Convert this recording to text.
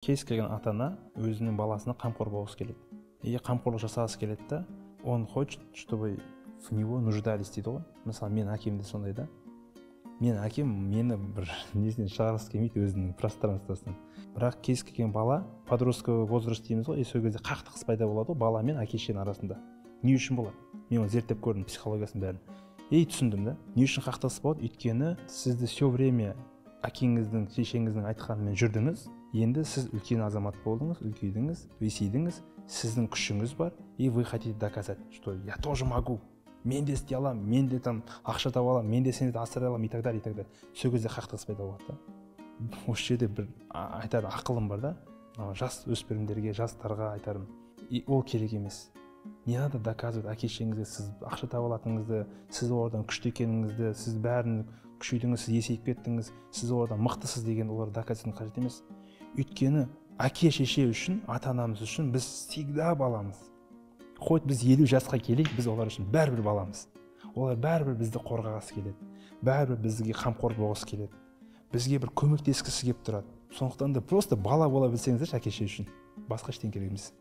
Кез келген ата-ана өзінің баласына қамқор болғысы келеді. И қамқорлық жасағысы келеді да, он хочет, чтобы в него нуждались дейді ғой. Мысалы, мен әкем де сондай да. Мен әкем мені бір несінен шығарғысы келмейді өзінің пространствосынан. Бірақ кез келген бала, подростковый возраст дейміз ғой, сол кезде қақтығыс пайда болады ғой бала мен әке-шешенің арасында. Не үшін болады? Мен оны зерттеп көрдім, психологиясын бәрін. Түсіндім да. Не үшін қақтығыс болады? Өйткені сізді все время әкеңіздің, шешеңіздің айтқанымен жүрдіңіз. Енді сіз үлкен азамат болдыңыз, үлкейдіңіз, өсейдіңіз, сіздің күшіңіз бар, и вы хотите доказать, что я тоже могу. Мен де істей аламын, мен де там ақша таба аламын, мен де сені асырай аламын, и так далее, и так далее. Сол кезде қақтығыс пайда болады да. Осы жерде бір айтар ақылым бар да. Жас өспірімдерге, жастарға айтарым. И ол керек емес. Не надо доказывать әке-шешеңізге сіз ақша таба алатыныңызды, сіз ордан күшті екеніңізді, сіз бәрін күшейдіңіз, сіз есейіп кеттіңіз, сіз ордан мықтысыз деген олар доказывать қажет емес. Өйткені әке-шеше үшін, ата-анамыз үшін біз всегда баламыз. Хоть біз 50 жасқа келейік, біз олар үшін бәрібір баламыз. Олар бәрібір бізді қорғағысы келеді. Бәрібір бізге қамқор болғысы келеді. Бізге бір көмектескісі келіп тұрады. Сондықтан да просто бала бола білсеңіздер әке-шеше үшін. Басқа ештеңе керек емес.